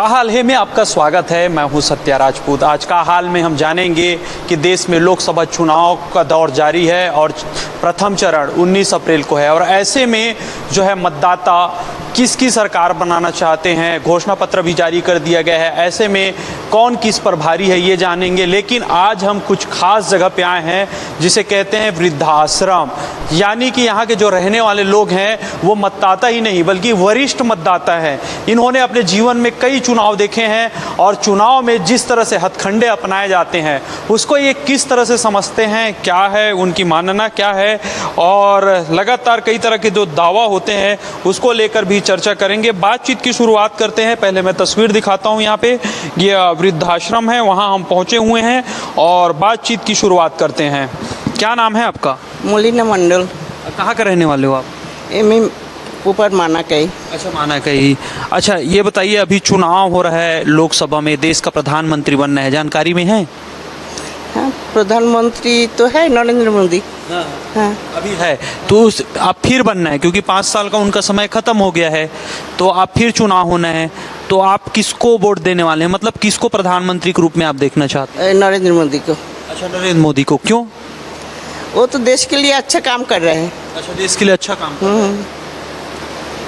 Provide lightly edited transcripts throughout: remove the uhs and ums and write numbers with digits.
हाल है में आपका स्वागत है। मैं हूं सत्या राजपूत। आज का हाल में हम जानेंगे कि देश में लोकसभा चुनाव का दौर जारी है और प्रथम चरण 19 अप्रैल को है और ऐसे में जो है मतदाता किसकी सरकार बनाना चाहते हैं, घोषणा पत्र भी जारी कर दिया गया है। ऐसे में कौन किस पर भारी है ये जानेंगे। लेकिन आज हम कुछ खास जगह पे आए हैं जिसे कहते हैं वृद्धाश्रम, यानी कि यहाँ के जो रहने वाले लोग हैं वो मतदाता ही नहीं बल्कि वरिष्ठ मतदाता हैं। इन्होंने अपने जीवन में कई चुनाव देखे हैं और चुनाव में जिस तरह से हथकंडे अपनाए जाते हैं उसको ये किस तरह से समझते हैं, क्या है उनकी मानना क्या है, और लगातार कई तरह के जो दावा होते हैं उसको लेकर भी चर्चा करेंगे। बातचीत की शुरुआत करते हैं। पहले मैं तस्वीर दिखाता हूँ। यहाँ पे ये वृद्धाश्रम है, वहाँ हम पहुँचे हुए हैं और बातचीत की शुरुआत करते हैं। क्या नाम है आपका? मोलिना मंडल। कहाँ का रहने वाले हो आप? ऊपर माना कई। अच्छा, माना कई। अच्छा, ये बताइए, अभी चुनाव हो रहा है लोकसभा में, देश का प्रधानमंत्री बनना है, जानकारी में है? हाँ, प्रधानमंत्री तो है नरेंद्र मोदी। हाँ। अभी है तो आप फिर बनना है क्योंकि 5 साल का उनका समय खत्म हो गया है, तो आप फिर चुनाव होना है, तो आप किसको वोट देने वाले हैं? मतलब किसको प्रधानमंत्री के रूप में आप देखना चाहते हैं? नरेंद्र मोदी को। अच्छा, नरेंद्र मोदी को। क्यों? वो तो देश के लिए अच्छा काम कर रहे हैं। अच्छा, देश के लिए अच्छा काम कर रहे हैं।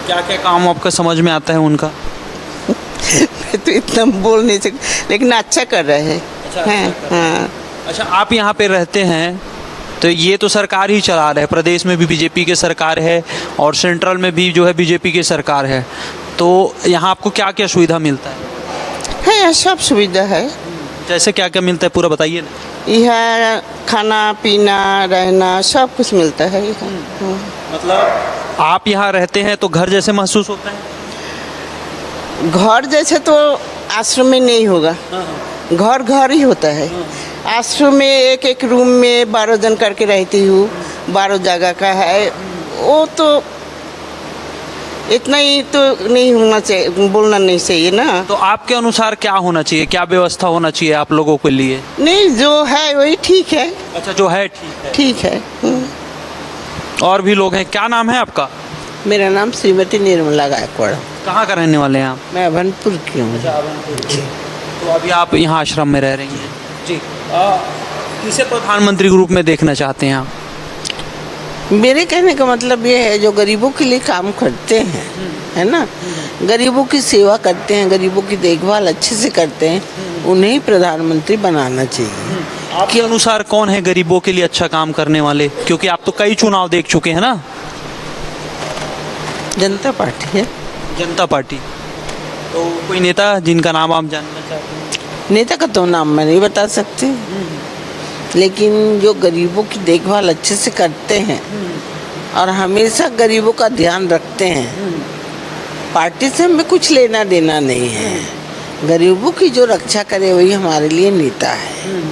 क्या क्या काम आपका समझ में आता है उनका? मैं तो इतना बोल नहीं सकती, लेकिन अच्छा कर रहे हैं। हाँ। अच्छा, आप यहाँ पे रहते हैं तो ये तो सरकार ही चला रहे हैं, प्रदेश में भी बीजेपी की सरकार है और सेंट्रल में भी जो है बीजेपी की सरकार है, तो यहाँ आपको क्या क्या सुविधा मिलता है? सब सुविधा है। जैसे क्या क्या मिलता है पूरा बताइए ना। यहाँ खाना पीना रहना सब कुछ मिलता है। मतलब आप यहाँ रहते हैं तो घर जैसे महसूस होता है? घर जैसे तो आश्रम में नहीं होगा। घर घर ही होता है। आश्रम में एक एक रूम में 12 जन करके रहती हूँ, 12 जगह का है। वो तो इतना ही तो नहीं होना चाहिए, बोलना नहीं चाहिए ना। तो आपके अनुसार क्या होना चाहिए, क्या व्यवस्था होना चाहिए आप लोगों के लिए? नहीं, जो है वही ठीक है। अच्छा, जो है ठीक है। ठीक है। और भी लोग हैं। क्या नाम है आपका? मेरा नाम श्रीमती निर्मला गायकवाड़। कहाँ का रहने वाले हैं आप? मैं अभनपुर की हूँ। तो अभी आप यहाँ आश्रम में रह रही हैं जी। किसे प्रधानमंत्री के रूप में देखना चाहते हैं आप? मेरे कहने का मतलब ये है, जो गरीबों के लिए काम करते हैं, है ना, गरीबों की सेवा करते हैं, गरीबों की देखभाल अच्छे से करते हैं, उन्हें ही प्रधानमंत्री बनाना चाहिए। आपके अनुसार कौन है गरीबों के लिए अच्छा काम करने वाले? क्योंकि आप तो कई चुनाव देख चुके हैं ना। जनता पार्टी है। जनता पार्टी। तो कोई नेता जिनका नाम आप जानना चाहते हैं? नेता का तो नाम मैं नहीं बता सकती, लेकिन जो गरीबों की देखभाल अच्छे से करते हैं और हमेशा गरीबों का ध्यान रखते हैं। पार्टी से हमें कुछ लेना देना नहीं है, गरीबों की जो रक्षा करे वही हमारे लिए नेता है।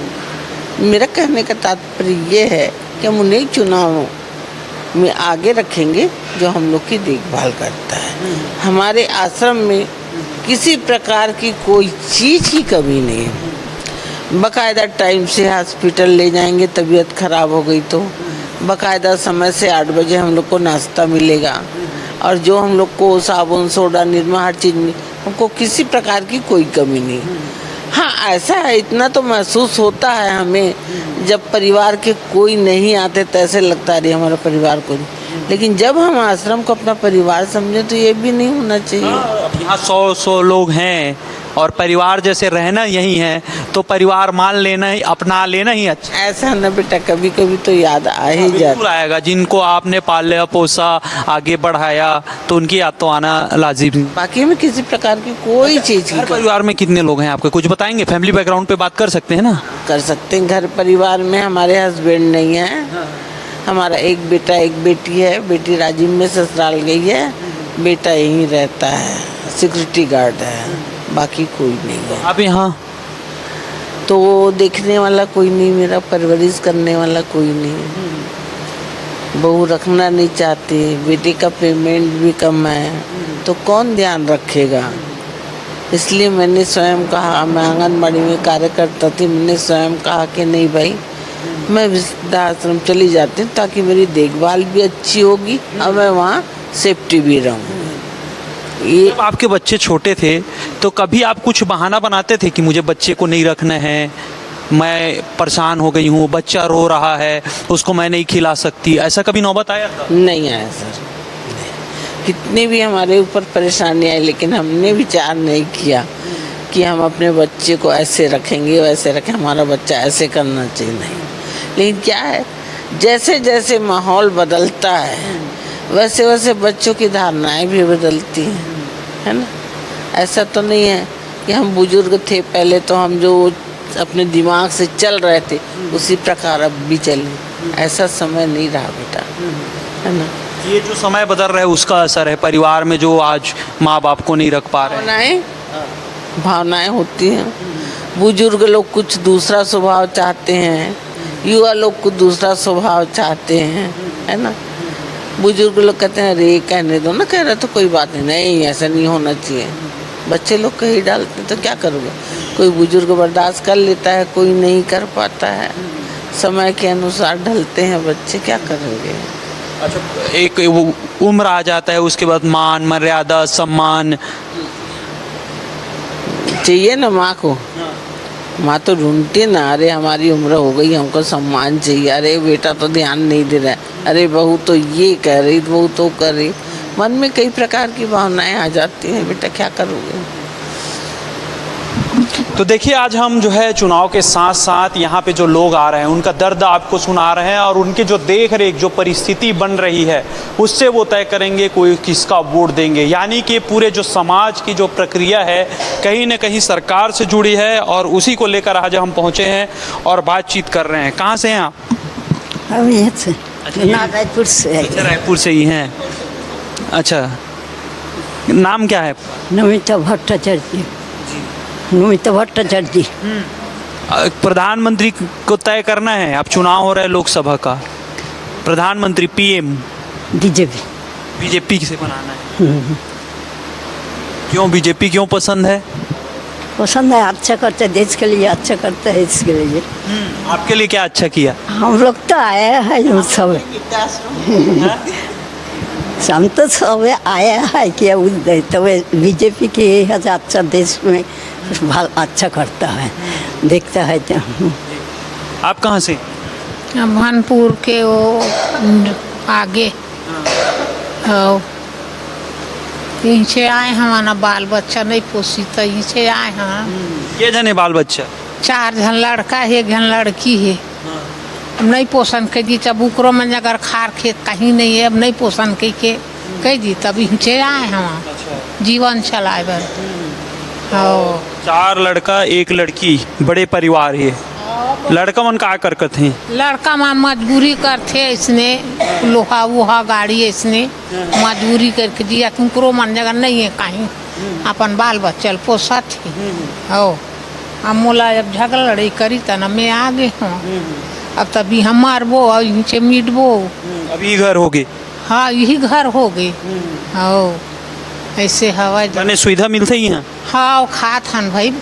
मेरा कहने का तात्पर्य ये है कि हम उन्हें चुनाव में आगे रखेंगे जो हम लोग की देखभाल करता है। हमारे आश्रम में किसी प्रकार की कोई चीज़ की कमी नहीं है। बाकायदा टाइम से हॉस्पिटल ले जाएंगे, तबीयत खराब हो गई तो बाकायदा समय से 8 बजे हम लोग को नाश्ता मिलेगा और जो हम लोग को साबुन सोडा निरमा हर चीज़ में हमको किसी प्रकार की कोई कमी नहीं। हाँ, ऐसा है, इतना तो महसूस होता है हमें जब परिवार के कोई नहीं आते तो ऐसे लगता है हमारा परिवार कोई, लेकिन जब हम आश्रम को अपना परिवार समझे तो ये भी नहीं होना चाहिए। यहाँ 100 लोग हैं और परिवार जैसे रहना यही है, तो परिवार मान लेना ही, अपना लेना ही अच्छा। ऐसा ना बेटा, कभी कभी तो याद आ ही जाता आएगा। जिनको आपने पाला पोसा आगे बढ़ाया तो उनकी याद तो आना लाजिम। बाकी में किसी प्रकार की कोई चीज़ की। परिवार में कितने लोग हैं आपके, कुछ बताएंगे? फैमिली बैकग्राउंड पे बात कर सकते हैं ना? कर सकते हैं। घर परिवार में हमारे हस्बैंड नहीं है। हमारा एक बेटा एक बेटी है। बेटी राजीव में ससुराल गई है, बेटा यहीं रहता है, सिक्योरिटी गार्ड है, बाकी कोई नहीं है। आप यहाँ तो वो देखने वाला कोई नहीं, मेरा परवरिश करने वाला कोई नहीं। बहू रखना नहीं चाहती, बेटे का पेमेंट भी कम है, तो कौन ध्यान रखेगा? इसलिए मैंने स्वयं कहा, मैं आंगनबाड़ी में कार्य करता थी, मैंने स्वयं कहा कि नहीं भाई, मैं वृद्धाश्रम चली जाती हूँ ताकि मेरी देखभाल भी अच्छी होगी और मैं वहाँ सेफ्टी भी रहूँगी। ये जब आपके बच्चे छोटे थे तो कभी आप कुछ बहाना बनाते थे कि मुझे बच्चे को नहीं रखना है, मैं परेशान हो गई हूँ, बच्चा रो रहा है, उसको मैं नहीं खिला सकती, ऐसा कभी नौबत आया था? नहीं आया सर। कितनी भी हमारे ऊपर परेशानी आई, लेकिन हमने विचार नहीं किया कि हम अपने बच्चे को ऐसे रखेंगे वैसे रखें, हमारा बच्चा ऐसे करना चाहिए, नहीं। लेकिन क्या है, जैसे जैसे माहौल बदलता है वैसे वैसे बच्चों की धारणाएं भी बदलती हैं, है ना। ऐसा तो नहीं है कि हम बुजुर्ग थे पहले तो हम जो अपने दिमाग से चल रहे थे उसी प्रकार अब भी चलें, ऐसा समय नहीं रहा बेटा, है ना। ये जो समय बदल रहा है उसका असर है परिवार में, जो आज माँ बाप को नहीं रख पा रहे हैं। भावनाएं होती हैं। बुजुर्ग लोग कुछ दूसरा स्वभाव चाहते हैं, युवा लोग कुछ दूसरा स्वभाव चाहते हैं, है ना। बुजुर्ग लोग कहते हैं अरे कहने दो ना, कह रहे तो कोई बात नहीं, नहीं ऐसा नहीं होना चाहिए। बच्चे लोग कहीं डालते तो क्या करोगे, कोई बुजुर्ग बर्दाश्त कर लेता है, कोई नहीं कर पाता है। समय के अनुसार ढलते हैं बच्चे, क्या करेंगे। अच्छा, एक वो उम्र आ जाता है, उसके बाद मान मर्यादा सम्मान चाहिए ना माँ को। माँ तो ढूंढती ना, अरे हमारी उम्र हो गई, हमको सम्मान चाहिए, अरे बेटा तो ध्यान नहीं दे रहा है, अरे बहू तो ये कह रही, बहू तो कर रही। मन में कई प्रकार की भावनाएं आ जाती हैं, बेटा क्या करोगे। तो देखिए, आज हम जो है चुनाव के साथ साथ यहाँ पे जो लोग आ रहे हैं उनका दर्द आपको सुना रहे हैं, और उनकी जो देख रेख जो परिस्थिति बन रही है उससे वो तय करेंगे कोई किसका वोट देंगे। यानी कि पूरे जो समाज की जो प्रक्रिया है कहीं ना कहीं सरकार से जुड़ी है, और उसी को लेकर आज हम पहुँचे हैं और बातचीत कर रहे हैं। कहाँ से हैं आप? हम यहाँ से रायपुर से है। अच्छा, रायपुर से ही हैं। अच्छा, नाम क्या है? नमिता भट्टाचार्य। नमिता भट्टाचार्य। प्रधानमंत्री को तय करना है, अब चुनाव हो रहा है लोकसभा का, प्रधानमंत्री पीएम बीजेपी। बीजेपी से बनाना है। क्यों बीजेपी क्यों पसंद है? पसंद है, अच्छा करते हैं देश के लिए, अच्छा करता है इसके लिए। आपके लिए क्या अच्छा किया? हम लोग तो आए हैं सब, हम तो सब आया है कि तो बीजेपी के अच्छा देश में अच्छा करता है, देखता है। आप कहाँ से? भानपुर के वो आगे यहीं से आए, हमारा बाल बच्चा नहीं पोसी तो यहीं से आए हैं। ये जने बाल बच्चा? 4 जन लड़का है, 1 जन लड़की है। अब नहीं पोषण के दी, तब उकरो में अगर खार खेत कहीं नहीं है, अब नहीं पोषण के कह दी, तब यहीं से आए हम जीवन चलाए बर। 4 लड़का 1 लड़की, बड़े परिवार है। लड़का मन का करकत हैं? लड़का में मजबूरी करते, इसने लोहा वोहा गाड़ी इसने मजबूरी करके दिया, तुमको मन जगह नहीं है कहीं, अपन बाल बच्चल पोसा थे। हो अब मोला जब झगड़ा लड़ाई करी त न मैं आ गए हूँ, अब तभी हम मारबो और यहीं से मिटबो। अभी घर हो गए? हाँ, यही घर हो गए। हो ऐसे हवा जाने सुविधा मिलते ही हैं? हाँ, खात हन भाई,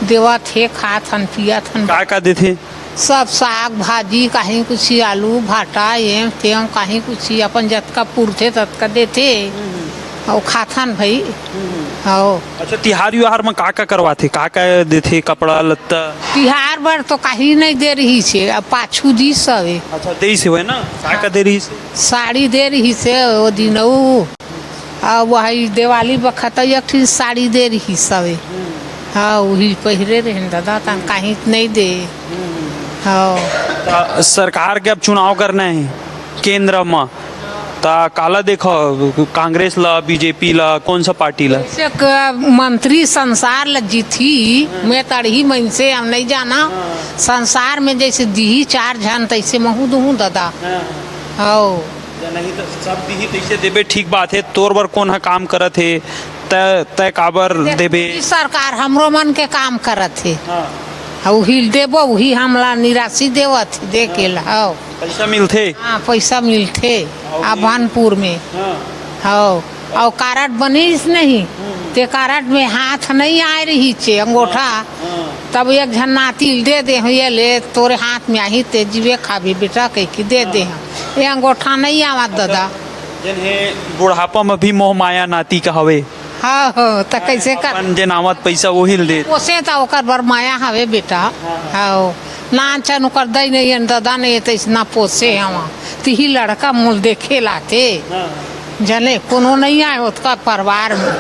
देवा थे, खात हन पिया हन। का देते? सब साग भाजी, कहीं कुछ आलू भाटा ये तेम, कहीं कुछ अपन जतका पुरते ततका देते और खाथन भाई। हो अच्छा, तिहार व्याहार में का करवाते, का देते? कपड़ा लत्ता? तिहार बर तो कहीं नहीं दे रही से, अब पाछू दी सवे। अच्छा, दे से है ना, का दे रही से? साड़ी दे रही से वो दिन, और वही दिवाली बखत एक ठीक साड़ी दे रही सवे। हाँ, वही पहिरे रहे दादा, तन कहीं नहीं दे। हाँ, सरकार के अब चुनाव करना है केंद्र में, ता काला देखो, कांग्रेस ला, बीजेपी ला, कौन सा पार्टी ला? मंत्री संसार लज्जी थी, मैं तड़ही मन से हम नहीं जाना। संसार में जैसे दी 4 जन तैसे महू दूँ दादा। हो नहीं तो सब दी तैसे देबे, ठीक बात है। तोर बर कौन है काम करत है, तय काबर देबे? सरकार हमरो मन के काम करत है। वही देबो, वही हमला निराशी देवत दे के ला। पैसा मिलते? हाँ, पैसा मिलते भानपुर में। हो और कार्ड बनीस नहीं, ते कार्ड में हाथ नहीं आ रही छे अंगूठा, तब एक झन नाती दे दे, ये ले तोरे हाथ में आई ते जीवे खाबी बेटा कह के दे दे। ये अंगूठा नहीं आवत दादा। बुढ़ापा में भी मोह माया नाती का हवे। हाँ हो तो कैसे कर अपन जे नामत पैसा वही दे पोसे तो ओकर बर माया हवे बेटा हाँ ना चन ओकर दई नहीं दादा नहीं तो इतना पोसे हम तिही लड़का मूल देखे लाते जने कोनो नहीं आए उसका परिवार में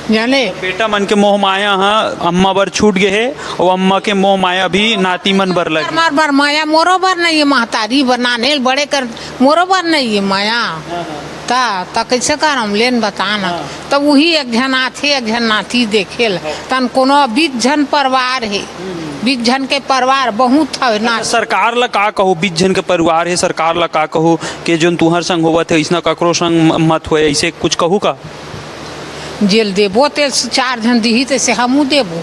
जने बेटा मन के मोह माया हाँ अम्मा बर छूट गए है और अम्मा के मोह माया भी नाती मन बर लगे हमार बर माया मोरो बर नहीं है महतारी बनाने बड़े कर मोरो बर नहीं है माया ता कैसे कर हम लेन बताना तब वही एक जन आथे एक जन नाती देखे तन कोनो 20 जन परिवार है 20 जन के परिवार बहुत है ना सरकार ला का कहो 20 जन के परिवार है सरकार ला का कहो कि जोन तुहर संग होवत है इसना ककरो संग मत होए ऐसे कुछ कहू का जेल देबो ते 4 जन दी तैसे हमू देबो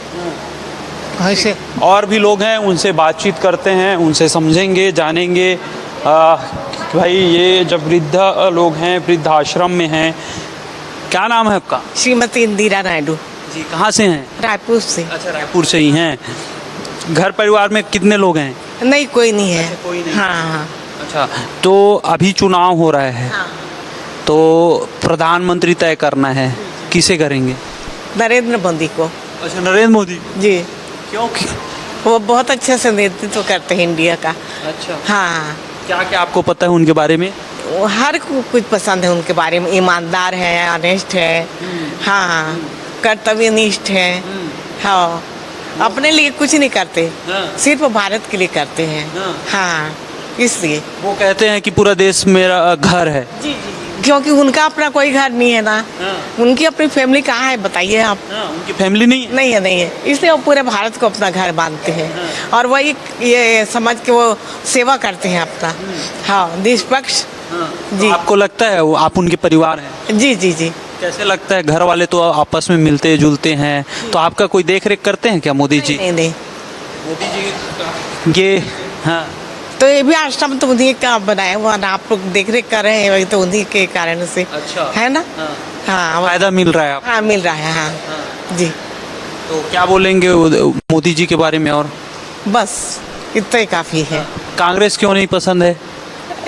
ऐसे और भी लोग हैं उनसे बातचीत करते हैं उनसे समझेंगे जानेंगे कि भाई ये जब वृद्ध लोग हैं वृद्धाश्रम में हैं क्या नाम है आपका श्रीमती इंदिरा नायडू जी कहाँ से हैं रायपुर से। अच्छा रायपुर से ही हैं घर परिवार में कितने लोग हैं नहीं कोई नहीं है। कोई नहीं। हाँ हाँ अच्छा तो अभी चुनाव हो रहा है तो प्रधानमंत्री तय करना है किसे करेंगे नरेंद्र मोदी को। अच्छा नरेंद्र मोदी जी क्यों वो बहुत अच्छे से नेतृत्व करते हैं इंडिया का। अच्छा हाँ क्या क्या आपको पता है उनके बारे में वो हर को कुछ पसंद है उनके बारे में। ईमानदार है ऑनेस्ट है हाँ कर्तव्यनिष्ठ है हाँ अपने लिए कुछ नहीं करते सिर्फ भारत के लिए करते हैं हाँ इसलिए वो कहते हैं कि पूरा देश मेरा घर है क्योंकि उनका अपना कोई घर नहीं है ना उनकी अपनी फैमिली कहाँ है बताइए आप। उनकी फैमिली नहीं है नहीं है इसलिए वो पूरे भारत को अपना घर मानते हैं और वही ये समझ के वो सेवा करते हैं अपना हाँ निष्पक्ष। जी आपको लगता है वो आप उनके परिवार हैं जी जी जी कैसे लगता है घर वाले तो आपस में मिलते जुलते हैं तो आपका कोई देख रेख करते हैं क्या मोदी जी नहीं नहीं मोदी जी ये हाँ तो ये भी आश्रम तो उन्हीं का बनाया हुआ ना आप लोग देख रेख कर रहे हैं वही तो उन्हीं के कारण से अच्छा है ना हाँ फायदा मिल रहा है आप हाँ मिल रहा है हाँ जी तो क्या बोलेंगे मोदी जी के बारे में और बस इतना ही काफ़ी है। कांग्रेस क्यों नहीं पसंद है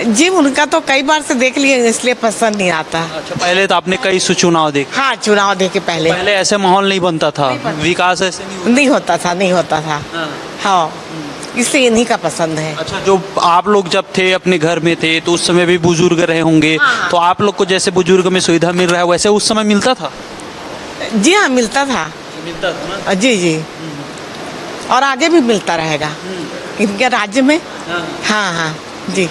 जी उनका तो कई बार से देख लिए इसलिए पसंद नहीं आता। अच्छा पहले तो आपने कई चुनाव देखे हाँ चुनाव देखे पहले ऐसे माहौल नहीं बनता था विकास ऐसे नहीं नहीं होता था हाँ इसलिए इन्हीं का पसंद है। अच्छा जो आप लोग जब थे अपने घर में थे तो उस समय भी बुजुर्ग रहे होंगे तो आप लोग को जैसे बुजुर्ग में सुविधा मिल रहा है वैसे उस समय मिलता था जी हाँ मिलता था ना जी जी और आगे भी मिलता रहेगा इनके राज्य में हाँ हाँ जी।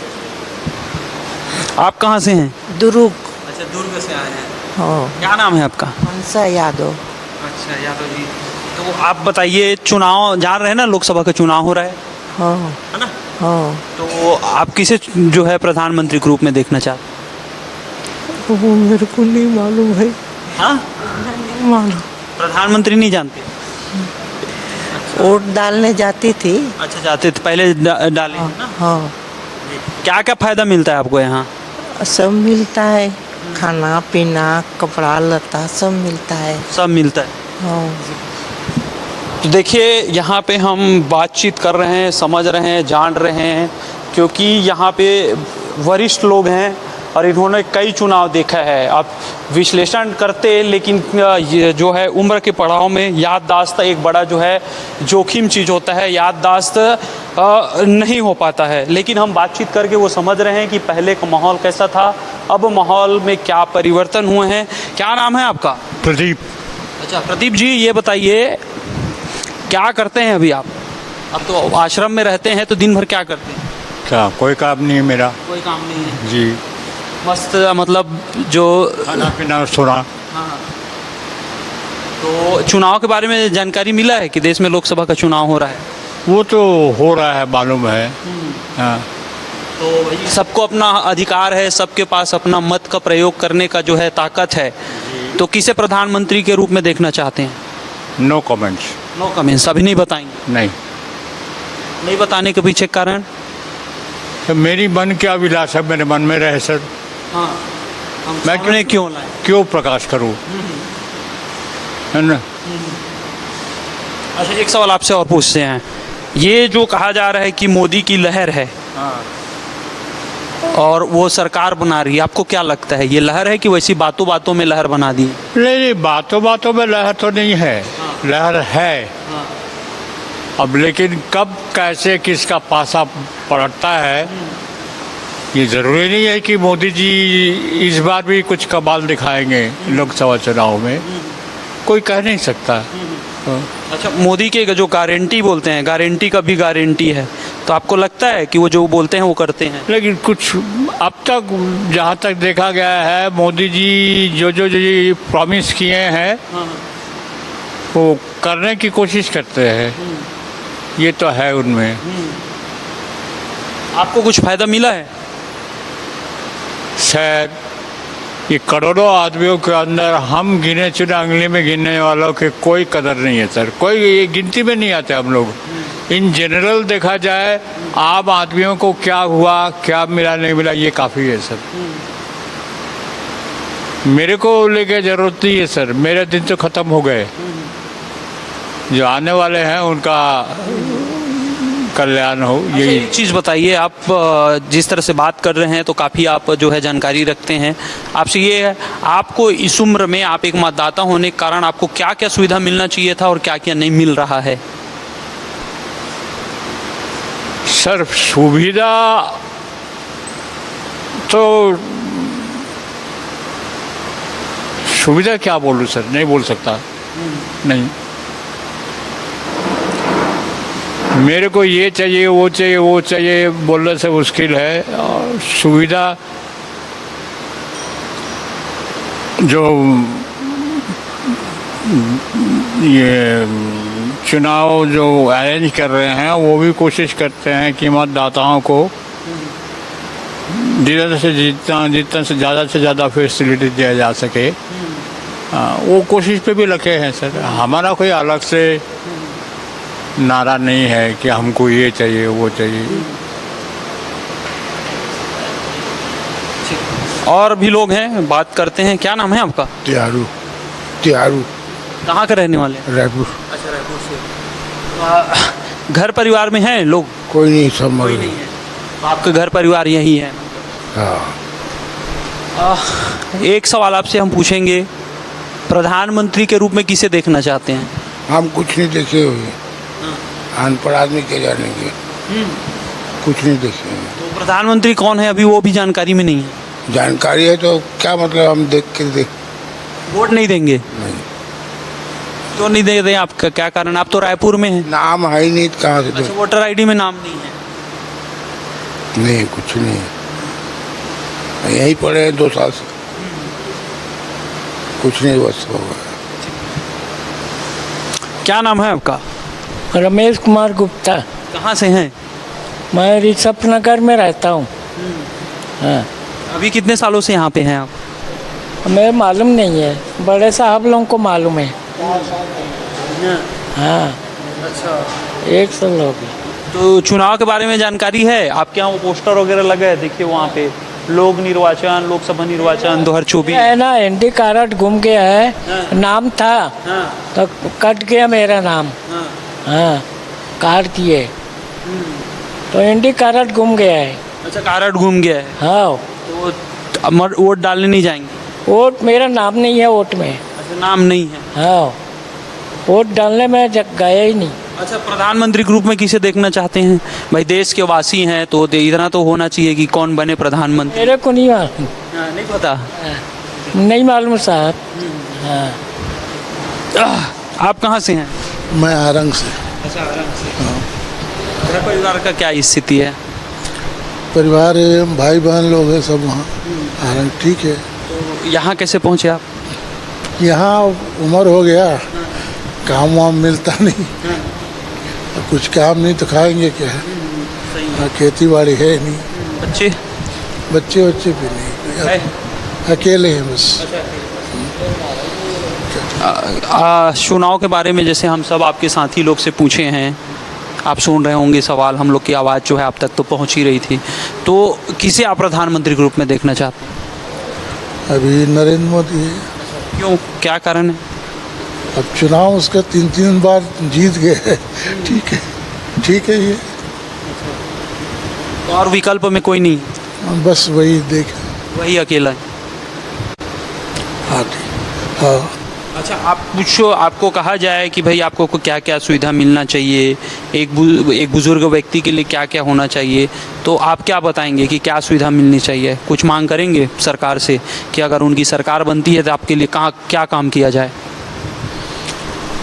आप कहाँ से हैं दुर्ग अच्छा दुर्ग से आए हैं हो क्या नाम है आपका हंसा यादव। अच्छा यादव जी तो आप बताइए चुनाव जान रहे हैं ना लोकसभा का चुनाव हो रहा है हो है ना हो तो आप किसे जो है प्रधानमंत्री के रूप में देखना चाहते वो मेरे को नहीं मालूम है। हाँ नहीं मालूम। प्रधानमंत्री नहीं जानते वोट डालने जाती थी। अच्छा जाते थे पहले डाले हैं ना हाँ क्या क्या फायदा मिलता है आपको यहाँ सब मिलता है खाना पीना कपड़ा लता सब मिलता है। सब मिलता है हाँ तो देखिए यहाँ पे हम बातचीत कर रहे हैं समझ रहे हैं जान रहे हैं क्योंकि यहाँ पे वरिष्ठ लोग हैं और इन्होंने कई चुनाव देखा है। आप विश्लेषण करते लेकिन ये जो है उम्र के पड़ाव में याददाश्त एक बड़ा जो है जोखिम चीज़ होता है याददाश्त नहीं हो पाता है लेकिन हम बातचीत करके वो समझ रहे हैं कि पहले का माहौल कैसा था अब माहौल में क्या परिवर्तन हुए हैं। क्या नाम है आपका प्रदीप। अच्छा प्रदीप जी ये बताइए क्या करते हैं अभी आप अब तो आश्रम में रहते हैं तो दिन भर क्या करते हैं क्या कोई काम नहीं है मेरा। कोई काम नहीं है जी मस्त मतलब जो खाना पीना सोना। हाँ तो चुनाव के बारे में जानकारी मिला है कि देश में लोकसभा का चुनाव हो रहा है वो तो हो रहा है मालूम है। हाँ तो भाई सबको अपना अधिकार है सबके पास अपना मत का प्रयोग करने का जो है ताकत है तो किसे प्रधानमंत्री के रूप में देखना चाहते हैं नो कमेंट्स। नो कमेंट्स अभी नहीं बताएंगे नहीं बताने के पीछे कारण तो मेरी मन क्या अभिलाषा मेरे मन में रहे सर। हाँ मैं सामने क्यों लाए क्यों प्रकाश करूं है ना। अच्छा एक सवाल आपसे और पूछते हैं ये जो कहा जा रहा है कि मोदी की लहर है और वो सरकार बना रही है, आपको क्या लगता है ये लहर है कि वैसी बातों बातों में लहर बना दी है? नहीं, बातों बातों में लहर तो नहीं है, लहर है। अब लेकिन कब कैसे किसका पासा पलटता है, ये ज़रूरी नहीं है कि मोदी जी इस बार भी कुछ कमाल दिखाएंगे लोकसभा चुनाव में, कोई कह नहीं सकता। अच्छा, मोदी के जो गारंटी बोलते हैं, गारंटी का भी गारंटी है, तो आपको लगता है कि वो जो बोलते हैं वो करते हैं? लेकिन कुछ अब तक जहाँ तक देखा गया है, मोदी जी जो प्रॉमिस किए हैं वो करने की कोशिश करते हैं, ये तो है उनमें। आपको कुछ फायदा मिला है? शायद ये करोड़ों आदमियों के अंदर हम गिने चुने अंगली में गिनने वालों के कोई कदर नहीं है सर, कोई ये गिनती में नहीं आते हम लोग। इन जनरल देखा जाए आम आदमियों को क्या हुआ, क्या मिला नहीं मिला, ये काफ़ी है सर। मेरे को लेके जरूरत नहीं है सर, मेरे दिन तो ख़त्म हो गए, जो आने वाले हैं उनका कल्याण हो, यही। एक चीज़ बताइए, आप जिस तरह से बात कर रहे हैं तो काफ़ी आप जो है जानकारी रखते हैं, आपसे ये है, आपको इस उम्र में आप एक मतदाता होने के कारण आपको क्या क्या सुविधा मिलना चाहिए था और क्या क्या नहीं मिल रहा है? सर सुविधा तो सुविधा क्या बोलूँ सर, नहीं बोल सकता। नहीं, मेरे को ये चाहिए वो चाहिए वो चाहिए बोलने से मुश्किल है। और सुविधा जो ये चुनाव जो अरेंज कर रहे हैं वो भी कोशिश करते हैं कि मतदाताओं को जितना से ज़्यादा फैसिलिटी दिया जा सके। वो कोशिश पे भी लगे हैं सर। हमारा कोई अलग से नारा नहीं है कि हमको ये चाहिए वो चाहिए। और भी लोग हैं, बात करते हैं। क्या नाम है आपका? त्यारू कहाँ के रहने वाले हैं? रायपुर। अच्छा, रायपुर से। घर परिवार में हैं लोग? कोई नहीं, सब मर कोई गए। नहीं है। तो आपका घर परिवार यही है? हाँ। एक सवाल आपसे हम पूछेंगे, प्रधानमंत्री के रूप में किसे देखना चाहते हैं? हम कुछ नहीं देखे हुए, अनपढ़ आदमी के जानेंगे, कुछ नहीं देखे हुए। तो प्रधानमंत्री कौन है अभी वो भी जानकारी में नहीं है? जानकारी है तो क्या मतलब, हम देख के देख वोट नहीं देंगे? नहीं। क्यों नहीं दे दें? आपका क्या कारण? आप तो रायपुर में हैं। नाम है ही नहीं तो कहाँ से अच्छा, दो? वोटर आईडी में नाम नहीं है? नहीं, कुछ नहीं है, यहीं पड़े हैं 2 साल से, कुछ नहीं बस होगा। क्या नाम है आपका? रमेश कुमार गुप्ता। कहाँ से हैं? मैं ऋषभ नगर में रहता हूँ। हाँ, अभी कितने सालों से यहाँ पे हैं आप? हमें मालूम नहीं है, बड़े साहब लोगों को मालूम है। हाँ, अच्छा। 1 साल हो गए। तो चुनाव के बारे में जानकारी है? आपके यहाँ वो पोस्टर वगैरह लगे हैं, देखिए वहाँ पे लोक निर्वाचन, लोकसभा निर्वाचन 2024 है ना, एनडी कार्ड गुम गया है। नाम था तो कट गया मेरा नाम। हाँ, कार्ड किए तो एनडी कार्ड गुम गया है। अच्छा, कार्ड घूम गया है। हाँ, तो अब वोट डालने नहीं जाएंगे? वोट मेरा नाम नहीं है वोट में। अच्छा, नाम नहीं है। हाँ, वोट डालने में गया ही नहीं। अच्छा, प्रधानमंत्री के रूप में किसे देखना चाहते हैं? भाई देश के वासी हैं तो इतना तो होना चाहिए कि कौन बने प्रधानमंत्री। मेरे को नहीं मालूम। नहीं पता? नहीं मालूम साहब। हाँ, आप कहाँ से हैं? मैं आरंग से। अच्छा, घर परिवार का क्या स्थिति है? परिवार है, भाई बहन लोग हैं सब वहाँ आरंग। ठीक है। तो यहाँ कैसे पहुँचे आप? यहाँ उम्र हो गया, काम वाम मिलता नहीं, कुछ काम नहीं तो खाएंगे क्या है। खेती बाड़ी है नहीं, बच्चे बच्चे भी नहीं, अकेले हैं बस। चुनाव के बारे में जैसे हम सब आपके साथी लोग से पूछे हैं, आप सुन रहे होंगे सवाल, हम लोग की आवाज़ जो है आप तक तो पहुंच ही रही थी। तो किसे आप प्रधानमंत्री के रूप में देखना चाहते हैं? अभी नरेंद्र मोदी है। क्यों, क्या कारण है? अब चुनाव उसका 3 बार जीत गए। ठीक है ये। और विकल्प में कोई नहीं? बस वही देख वही अकेला है। आते हाँ। अच्छा, आप पूछो, आपको कहा जाए कि भाई आपको क्या क्या सुविधा मिलना चाहिए, एक बुजुर्ग व्यक्ति के लिए क्या क्या होना चाहिए, तो आप क्या बताएंगे कि क्या सुविधा मिलनी चाहिए? कुछ मांग करेंगे सरकार से कि अगर उनकी सरकार बनती है तो आपके लिए कहाँ क्या काम किया जाए?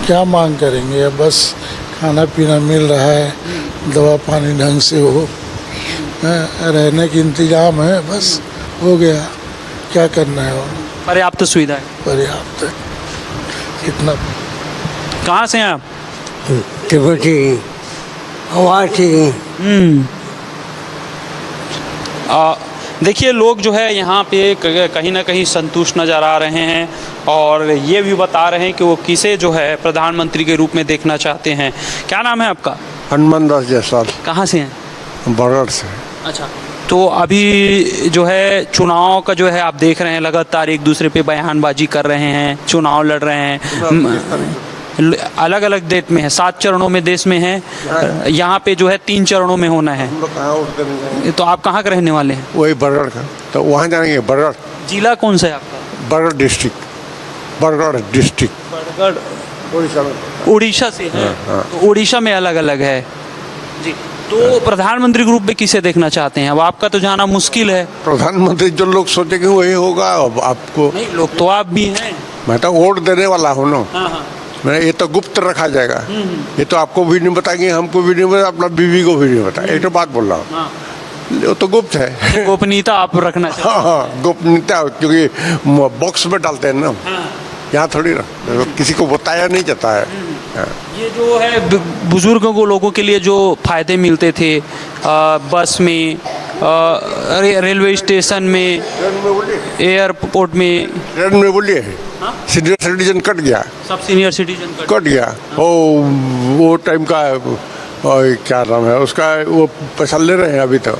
क्या मांग करेंगे, बस खाना पीना मिल रहा है, दवा पानी ढंग से हो, रहने की इंतजाम है, बस हो गया। क्या करना है और पर्याप्त सुविधा है। पर्याप्त है। कितना कहाँ से हैं आप? तिब्बती अवासी देखिए, लोग जो है यहाँ पे कहीं ना कहीं संतुष्ट नज़र आ रहे हैं और ये भी बता रहे हैं कि वो किसे जो है प्रधानमंत्री के रूप में देखना चाहते हैं। क्या नाम है आपका? हनुमान दास जायसवाल, कहाँ से हैं? बरगढ़ से। अच्छा, तो अभी जो है चुनाव का जो है आप देख रहे हैं, लगातार एक दूसरे पे बयानबाजी कर रहे हैं, चुनाव लड़ रहे हैं, अलग अलग डेट में है, 7 चरणों में देश में है, यहाँ पे जो है 3 चरणों में होना है। तो आप कहाँ के रहने वाले हैं? वही बरगढ़ का, तो वहाँ जाएंगे। बरगढ़ जिला कौन सा है आपका? बरगढ़ डिस्ट्रिक्ट, बरगढ़ डिस्ट्रिक्ट, बरगढ़ उड़ीसा में। उड़ीसा से है। तो उड़ीसा में अलग अलग है जी। तो प्रधानमंत्री के रूप में किसे देखना चाहते हैं? अब आपका तो जाना मुश्किल है। प्रधानमंत्री जो लोग सोचेंगे वही होगा। अब आपको नहीं, लोग तो आप भी हैं। मैं तो वोट देने वाला हूँ ना। हाँ। मैं ये तो गुप्त रखा जाएगा, ये तो आपको भी नहीं बताएंगे, हमको भी नहीं बताएंगे, अपना बीवी को भी नहीं बताएंगे। एक तो बात बोल रहा हूँ, हाँ। वो तो गुप्त है। गोपनीयता आप रखना चाहते हैं। हाँ, गोपनीयता, क्योंकि बॉक्स में डालते हैं ना, यहाँ थोड़ी ना, किसी को बताया नहीं जाता है। ये जो है बुजुर्गों को, लोगों के लिए जो फायदे मिलते थे बस में, रेलवे स्टेशन में, एयरपोर्ट में, ट्रेन में बोलिए, सीनियर सिटीजन कट गया, सब सीनियर सिटीजन कट गया। वो टाइम का क्या नाम है उसका, वो पैसा ले रहे हैं अभी तक।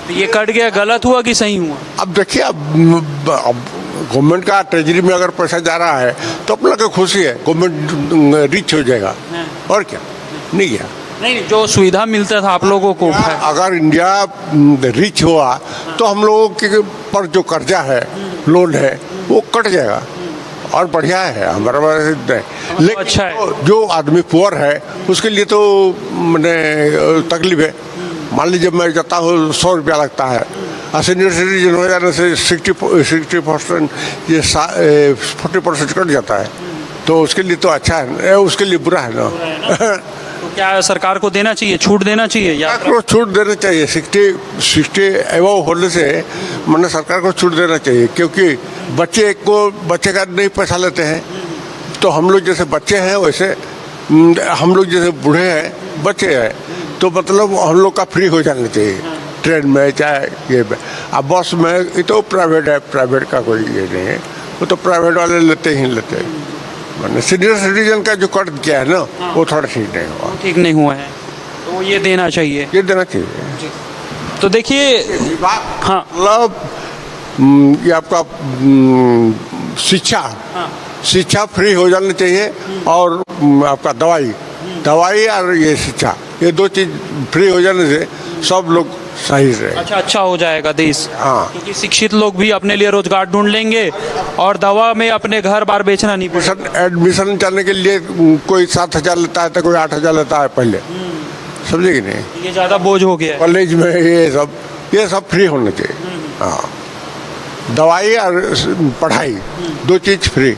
तो ये कट गया, गलत हुआ कि सही हुआ? अब देखिए, अब गवर्नमेंट का ट्रेजरी में अगर पैसा जा रहा है तो अपना क्या खुशी है, गवर्नमेंट रिच हो जाएगा। और क्या, नहीं गया। नहीं, जो सुविधा मिलता था आप लोगों को, अगर इंडिया रिच हुआ तो हम लोगों के पर जो कर्जा है, लोन है, वो कट जाएगा और बढ़िया है हमारा। लेकिन अच्छा है। जो आदमी पुअर है उसके लिए तो मैंने तकलीफ है। मान लीजिए मैं जाता हूँ, 100 रुपया लगता है, और सीनियर सिटीजन हो जाने से 60% ये 40% कट जाता है, तो उसके लिए तो अच्छा है, उसके लिए बुरा है ना। तो क्या सरकार को देना चाहिए, छूट देना चाहिए या छूट देना चाहिए? 60 एवं होने से मैंने सरकार को छूट देना चाहिए, क्योंकि बच्चे का नहीं पैसा लेते हैं, तो हम लोग जैसे बच्चे हैं वैसे हम लोग जैसे बूढ़े हैं, बच्चे हैं, तो मतलब हम लोग का फ्री हो जाना चाहिए ट्रेन में, चाहे ये में। अब बस में ये तो प्राइवेट है, प्राइवेट का कोई ये नहीं है, वो तो प्राइवेट वाले लेते ही लेते हैं। मैंने सीनियर सिटीजन का जो कट किया है ना, वो थोड़ा ठीक नहीं हुआ, ठीक नहीं हुआ है, तो ये देना चाहिए, ये देना चाहिए। तो देखिए, हाँ, मतलब ये आपका शिक्षा फ्री हो जानी चाहिए, और आपका दवाई और ये शिक्षा, ये 2 चीज फ्री हो जाने से सब लोग सही रहे। अच्छा हो जाएगा देश। हाँ, क्योंकि शिक्षित लोग भी अपने लिए रोजगार ढूंढ लेंगे और दवा में अपने घर बार बेचना नहीं पड़ेगा। एडमिशन जाने के लिए कोई 7,000 लेता है तो कोई 8,000 लेता है पहले, समझे कि नहीं? ये ज़्यादा बोझ हो गया है। कॉलेज में ये सब फ्री होना चाहिए। हाँ, दवाई और पढ़ाई 2 चीज फ्री।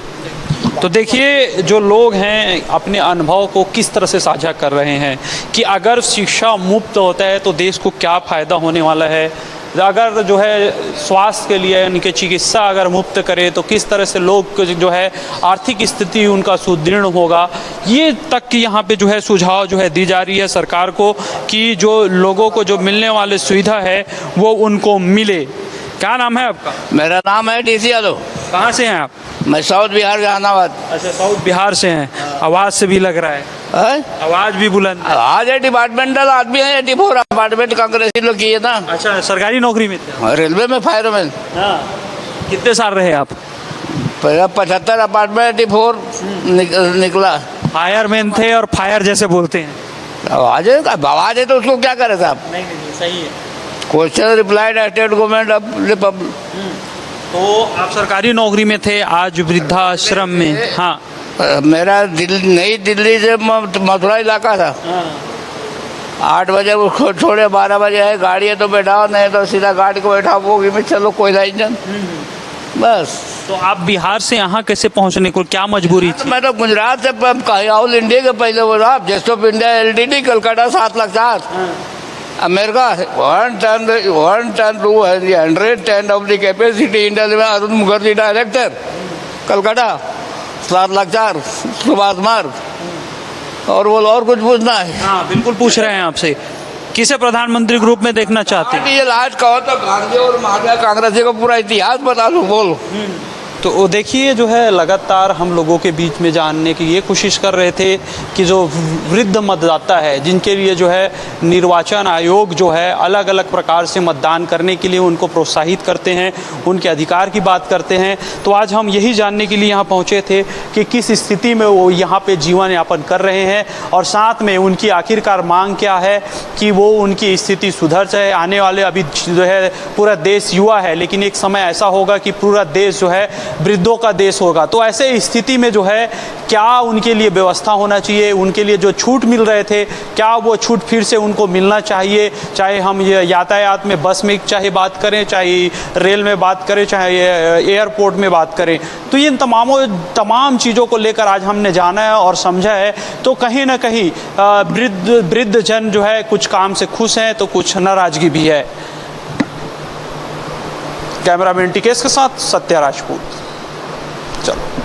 तो देखिए, जो लोग हैं अपने अनुभव को किस तरह से साझा कर रहे हैं कि अगर शिक्षा मुफ्त होता है तो देश को क्या फ़ायदा होने वाला है, अगर जो है स्वास्थ्य के लिए यानी कि चिकित्सा अगर मुफ्त करे तो किस तरह से लोग जो है आर्थिक स्थिति उनका सुदृढ़ होगा। ये तक यहाँ पे जो है सुझाव जो है दी जा रही है सरकार को कि जो लोगों को जो मिलने वाले सुविधा है वो उनको मिले। क्या नाम है आपका? मेरा नाम है DC यादव। कहाँ से हैं आप? मैं साउथ बिहार जहानाबाद। अच्छा, साउथ बिहार से हैं, आवाज़ से भी लग रहा है, आवाज़ भी बुलंद। आज है डिपार्टमेंटल आदमी है, 84 अपार्टमेंट कांग्रेसी लोग किए ना। अच्छा, सरकारी नौकरी में थे? रेलवे में फायरमैन। हाँ, कितने साल रहे आप? 75 अपार्टमेंट 84 निकला। फायरमैन थे और फायर जैसे बोलते हैं। आवाज है तो उसको क्या करे साहब? नहीं, सही है। Question replied state government of Republic. तो आप सरकारी नौकरी में थे, आज वृद्धाश्रम में। हाँ, मेरा नई दिल्ली से मथुरा इलाका था। 8 बजे उसको छोड़े, 12 बजे है गाड़ी है तो बैठाओ, नहीं तो सीधा गाड़ी को बैठाओ बोगी में, चलो कोयला इंजन, बस। तो आप बिहार से यहाँ कैसे पहुँचने को, क्या मजबूरी थी? मैं तो गुजरात से ऑल इंडिया के पहले वो था, जेस्ट of India LTD Calcutta 7,04,000। America 110 of the capacity India में, अरुण मुखर्जी डायरेक्टर कलकत्ता 7,04,000 सुभाष मार्ग। और बोलो और कुछ पूछना है? हाँ बिल्कुल पूछ रहे हैं आपसे, किसे प्रधानमंत्री ग्रुप में देखना चाहते हैं? ये लास्ट कहो तो गांधी और महात्मा कांग्रेस का पूरा इतिहास बता दो, बोलो। तो वो देखिए जो है लगातार हम लोगों के बीच में जानने की ये कोशिश कर रहे थे कि जो वृद्ध मतदाता है, जिनके लिए जो है निर्वाचन आयोग जो है अलग अलग प्रकार से मतदान करने के लिए उनको प्रोत्साहित करते हैं, उनके अधिकार की बात करते हैं। तो आज हम यही जानने के लिए यहाँ पहुँचे थे कि किस स्थिति में वो यहाँ पे जीवन यापन कर रहे हैं और साथ में उनकी आखिरकार मांग क्या है कि वो उनकी स्थिति सुधर जाए। आने वाले अभी जो है पूरा देश युवा है, लेकिन एक समय ऐसा होगा कि पूरा देश जो है वृद्धों का देश होगा। तो ऐसे स्थिति में जो है क्या उनके लिए व्यवस्था होना चाहिए, उनके लिए जो छूट मिल रहे थे क्या वो छूट फिर से उनको मिलना चाहिए, चाहे हम ये यातायात में बस में चाहे बात करें, चाहे रेल में बात करें, चाहे एयरपोर्ट में बात करें। तो इन तमाम चीज़ों को लेकर आज हमने जाना है और समझा है। तो कहीं ना कहीं वृद्ध जन जो है कुछ काम से खुश हैं तो कुछ नाराजगी भी है। कैमरामैन टिकेश के साथ सत्या राजपूत। चलो।